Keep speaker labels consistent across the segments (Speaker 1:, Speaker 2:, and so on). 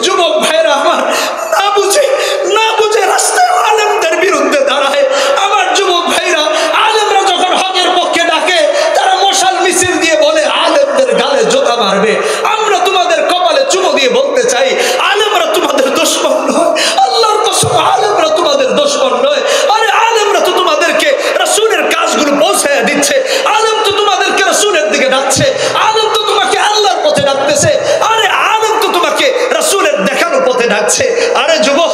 Speaker 1: যুবক ভাইরা আমার, না বুঝে রাস্তায় আলেমদের বিরুদ্ধে দাঁড়ায়। আমার যুবক ভাইরা, আলেমরা যখন হকের পক্ষে ডাকে তারা মশাল মিছিল দিয়ে বলে আলেমদের গালে জোতা মারবে। আমরা তোমাদের কপালে চুমো দিয়ে বলতে চাই, আলেমরা তোমাদের দুশমন নয়, আল্লাহর কসম আলেমরা তোমাদের দুশমন নয়। আরে আলেমরা তো তোমাদেরকে রাসূলের কাজগুলো পৌঁছায় দিচ্ছে, আলেম তো তোমাদেরকে রাসূলের দিকে ডাকছে, আলেম তো তোমাকে আল্লাহর পথে ডাকতেছে, আরে আলেম তো তোমাকে রাসূলের দেখানো পথে ডাকছে। আরে যুবক,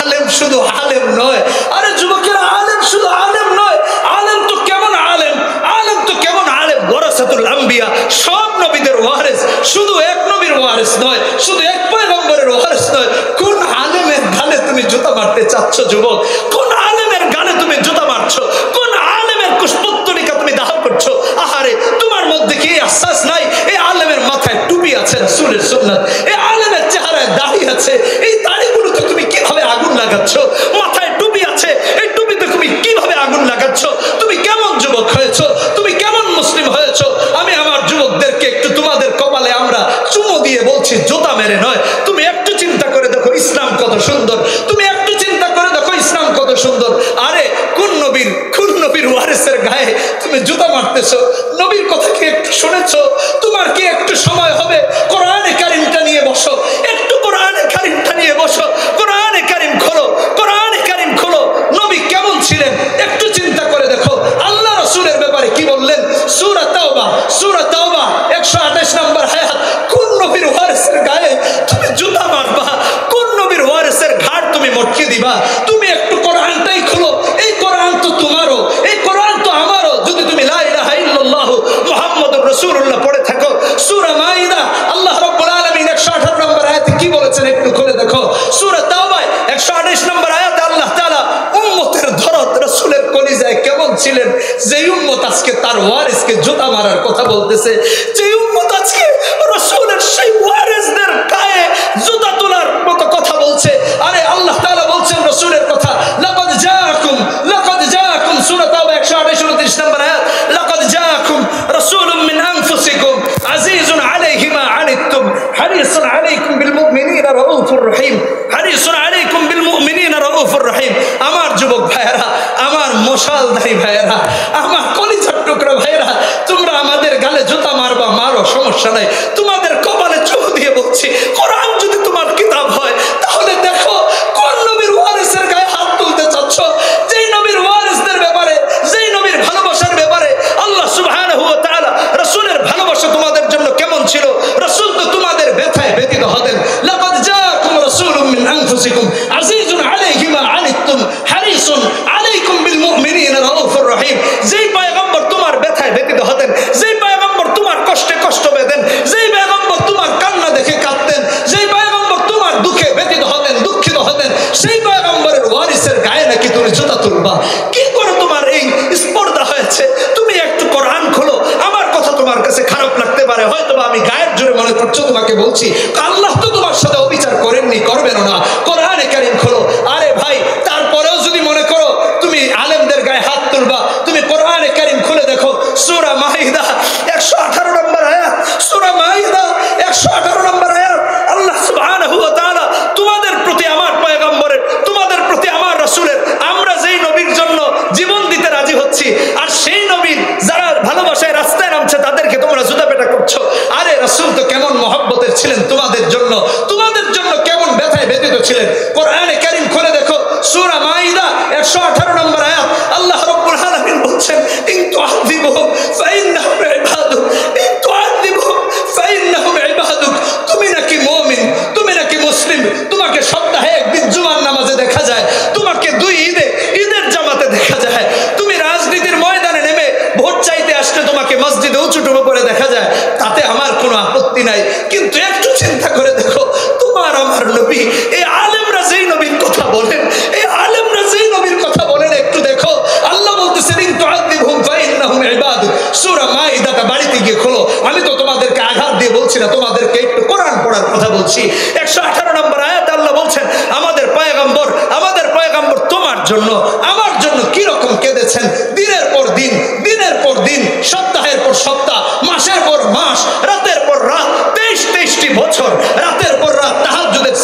Speaker 1: আলেম শুধু আলেম নয়, আরে যুবকেরা আলেম শুধু আলেম নয়, আলেম তো কেমন আলেম, আলেম তো কেমন আলেম, ওয়ারাসাতুল আম্বিয়া, সব নবীদের ওয়ারিস, শুধু এক নবীর ওয়ারিস নয়, শুধু এক পয়গম্বরের ওয়ারিস নয়। কোন আলেমের গালে তুমি জুতা মারতে চাচ্ছ যুবক? কোন আলেমের গালে তুমি জুতা মারছো? কোন আলেমের কুশপুত্তলিকা তুমি দাহ করছো? আহারে, তোমার মধ্যে কি আহসাস নাই এই আলেমের মাথায় টুপি আছে রাসূলের সুন্নাত, এই আলেমের চেহারায় দাড়ি আছে, এই দাড়িগুলোতে তুমি কিভাবে আগুন লাগাচ্ছ? মাথায় টুপি আছে, এই টুপিতে তুমি কিভাবে আগুন লাগাচ্ছ? তুমি কেমন যুবক হয়েছো? তুমি কেমন মুসলিম হয়েছো? আমি আমার যুবকদেরকে একটু তোমাদের কপালে আমরা চুমো দিয়ে বলছি, জোতা মেরে নয়। তুমি একটু চিন্তা করে দেখো ইসলাম কত সুন্দর, তুমি একটু চিন্তা করে দেখো ইসলাম কত সুন্দর। আরে কোন নবীর ওয়ারিসের গায়ে তুমি জুতা মারতেছো? নবীর কথা কি একটু শুনেছো? তোমার কি একটু সময় হবে কোরআনে কারিমটা নিয়ে বসো, একটু কোরআনে কারিমটা নিয়ে বসো, কোরআনে কারিম খোলো, কোরআনে কারিম খোলো। নবী কেমন ছিলেন একটু চিন্তা করে দেখো। আল্লাহ রাসূলের ব্যাপারে কি বললেন? সূরা তাওবা 128 নম্বর আয়াত। কোন নবীর ওয়ারিসের গায়ে তুমি জুতা মারবা? কোন নবীর ওয়ারিসের ঘাড় তুমি মটকে দিবা? তুমি একটু কোরআনটাই খোলো, এই কোরআন তো তোমারও, এই কোরআন তো আমারও। যদি তুমি লা ইলাহা ইল্লাল্লাহু মুহাম্মাদুর রাসূলুল্লাহ পড়ে থাকো, সূরা মাইদা আল্লাহ রাব্বুল আলামিন 118 নম্বর আয়াতে কি বলেছেন একটু খুলে দেখো। সূরা তাওবা 128 নম্বর আয়াতে আল্লাহ তাআলা উম্মতের দরদ রাসূলের কলিজায় কেমন ছিলেন, যে উম্মত আজকে তার ওয়ারিসকে জুতা মারার কথা বলতেছে, যে উম্মত আজকে রাসূলের সেই ওয়ারিসদের গায়ে জুতা তোলার মতো কথা বলছে। আরে আল্লাহ তাআলা বলছেন রাসূলের কথা, লাকাদ জাআকুম সূরা তাওবা 128 নম্বর আয়াত, লাকাদ জাআকুম রাসূলুম মিন আনফুসিকুম আজিজুন আলাইহি মা আনিতুম হারিসুন আলাইকুম বিল মুমিনিনা রাউফুর রহিম, হারিসুন আলাইকুম বিল মুমিনিনা রাউফুর রহিম। আমার যুবক ভাইয়েরা, আমার মশালধারী ভাইয়েরা, আমার কলিজার টুকরা ভাইয়েরা, তোমরা আমাদের গালে জুতা মারবা, মারো, সমস্যা নাই। তোমাদের কপালে চুমো দিয়ে বলছি, কোরআন যদি তোমার কিতাব হয় তাহলে দেখো কোন নবীর ওয়ারিসের গায়ে হাত তুলতে চাচ্ছ। যেই নবীর ওয়ারিসদের ব্যাপারে, যেই নবীর ভালোবাসার ব্যাপারে আল্লাহ সুবহানাহু ওয়া তাআলা রাসূলের ভালোবাসা তোমাদের জন্য কেমন ছিল, রাসূল তো তোমাদের ব্যথায় ব্যথিত হতেন। লাকাদ জাআকুম রাসূলুম মিন আনফুসিকুম আজিজুন আলাইহি মা আনিতুম হারিসুন আলাইকুম বিল মুমিনিনা রাউফুর রহিম। যেই পয়গম্বর তোমার ব্যথায় ব্যথিত হতেন, যেই পয়গম্বর তোমার কষ্টে কষ্ট পেতেন, যেই পয়গম্বর তোমার কান্না দেখে কাঁদতেন, যেই পয়গম্বর তোমার দুঃখে ব্যথিত হতেন, দুঃখিত হতেন, সেই পয়গম্বরের ওয়ারিসের গায়ে নাকি তুমি জুতা তুলবা? কি করে তোমার এই স্পর্ধা হয়েছে? তুমি একটু কোরআন খোলো। আমার কথা তোমার কাছে খারাপ লাগতে পারে, হয়তো আমি গায়ের জোরে মনে করছো, তোমাকে বলছি আল্লাহ তো তোমার সাথে অবিচার করেননি, করবেন না। কোরআনে কারিম খোলো। আরে ভাই, তারপরেও যদি মনে করো তুমি আলেমদের গায়ে হাত তুলবা, তুমি কোরআনে কারিম খুলে দেখো সূরা মাইদা 118 নম্বর আয়াত, সূরা মাইদা 118 নম্বর আয়াত। আল্লাহ সুবহানাহু ওয়া তাআলা তোমাদের প্রতি, আমার পয়গম্বরের, তোমাদের প্রতি আমার রাসূলের, আমরা যেই নবীর জন্য জীবন দিতে রাজি হচ্ছি, আর সেই নবীর যারা ভালোবাসায় রাস্তায় নামছে তাদেরকে তোমরা জুতা পেটা করছো। আরে রাসূল তো কেমন মহব্বতের ছিলেন তোমাদের জন্য, তোমাদের জন্য কেমন ব্যথায় ব্যথিত ছিলেন। কোরআনে কারিম খুলে দেখো সূরা মাইদা 118 নম্বর আয়াত। আল্লাহ রাব্বুল আলামিন বলছেন, ইন তুআযিবুহুম ফাইন্নাহুম ইবাদুক, ইন তুআযিবুহুম ফাইন্নাহুম ইবাদুক। তুমি নাকি মুমিন, তুমি নাকি মুসলিম, তোমাকে সপ্তাহে একদিন জুমার নামাজে দেখা যায়, তোমাকে ঈদের জামাতে দেখা যায়, তুমি রাজনীতির ময়দানে নেমে ভোট চাইতে আসলে তোমাকে মসজিদে উঁচু টুপি পরে দেখা যায়, তাতে আমার কোনো আপত্তি নাই। কিন্তু একটু চিন্তা করে দেখো, তোমার আমার নবী, এই আলেমরা যেই নবীর কথা বলেন, এই আলেমরা যেই নবীর কথা বলেন, একটু দেখো আল্লাহ বলতেছেন, ইন তুআযিবহুম ফাইন্নাহুম ইবাদুক। সূরা মাইদাটা বাড়িতে গিয়ে খোলো। আমি তো তোমাদেরকে আঘাত দিয়ে বলছি না, তোমাদেরকে একটু কোরআন পড়ার কথা বলছি। 118 নম্বর আয়াতে আল্লাহ বলছেন, আমাদের পয়গম্বর তোমার জন্য, আমার জন্য কি রকম কেঁদেছেন, দিনের পর দিন, দিনের পর দিন, সপ্তাহের পর সপ্তাহ, মাসের পর মাস, রাতের পর রাত, 23টি বছর রাতের পর রাত তাহাজ্জুদের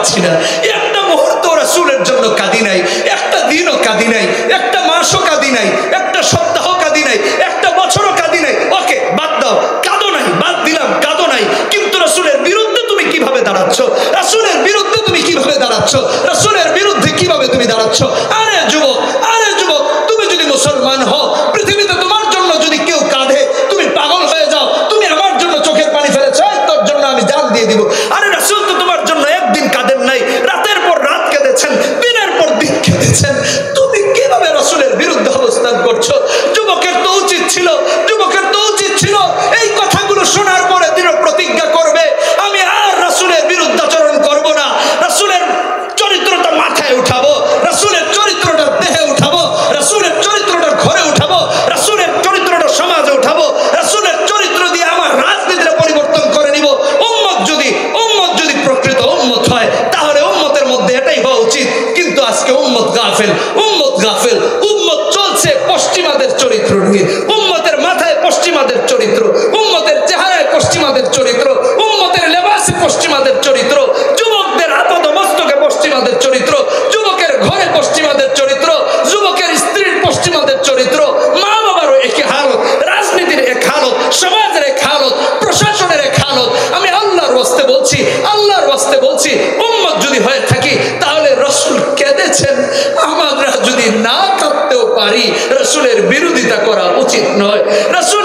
Speaker 1: পাচ্ছি না, একটা মুহূর্ত রাসূলের জন্য কাঁদি নাই, একটা দিনও কাঁদি নাই, একটা মাসও কাঁদি নাই, একটা সপ্তাহ কাঁদি নাই, একটা বছরও কাঁদি নাই। ওকে বাদ দাও, কাঁদো নাই, বাদ দিলাম কাঁদো নাই, কিন্তু রাসূলের বিরুদ্ধে তুমি কিভাবে দাঁড়াচ্ছ? রাসূলের বিরুদ্ধে তুমি কিভাবে দাঁড়াচ্ছ? রাসূলের বিরুদ্ধে কিভাবে তুমি দাঁড়াচ্ছ? আরে যুবক, আরে যুবক, তুমি যদি মুসলমান হও, পৃথিবীতে তোমার জন্য যদি কেউ কাঁদে, তুমি পাগল হয়ে যাও। তুমি আমার জন্য চোখের পানি ফেলেছ, তোর জন্য আমি জান দিয়ে দিব। আরে রাসূল তো তোমার জন্য একদিন কাঁদেন নাই, রাতের পর রাত কেঁদেছেন, দিনের পর দিন কেঁদেছেন। তুমি কিভাবে রাসূলের বিরুদ্ধে অবস্থান করছো? যুবকের তো উচিত ছিল, যুবকের তো উচিত ছিল এই কথাগুলো শোনার পরে দৃঢ় প্রতিজ্ঞা করবে, আমি আর রাসূলের বিরুদ্ধে আচরণ করব না। রাসূলের চরিত্রটা মাথায় উঠাবো, রাসূলের চরিত্রটা দেহে উঠাবো, রাসূলের চরিত্রটা ঘরে উঠাবো, রাসূলের চরিত্রটা সমাজে উঠাবো, রাসূলের চরিত্র দিয়ে আমার রাজনীতির পরিবর্তন করে নিব। উম্মত যদি প্রকৃত উম্মত হয়, তাহলে উম্মতের মধ্যে এটাই হওয়া উচিত। কিন্তু আজকে উম্মত গাফেল, উম্মত গাফেল, উম্মত চলছে পশ্চিমাদের চরিত্র নিয়ে, উম্মতের মাথায় পশ্চিমাদের চরিত্র, উম্মতের চেহারায় পশ্চিমাদের চরিত্র, উম্মতের লেবাসে পশ্চিমাদের চরিত্র, যুবকদের আপাত মস্তকে পশ্চিমাদের চরিত্র, যুবকের ঘরে পশ্চিমাদের চরিত্র, যুবকের স্ত্রীর পশ্চিমাদের চরিত্র, মা বাবারও একই হালত, রাজনীতির এক হালত, সমাজের এক হালত, প্রশাসনের এক হালত। আমি আল্লাহর ওয়াস্তে বলছি, আল্লাহর ওয়াস্তে বলছি, উম্মত যদি হয়ে থাকি তাহলে রাসূল কেঁদেছেন, আমরা যদি না কাঁদতেও পারি, রাসূলের বিরোধিতা করা উচিত নয়। রাসূল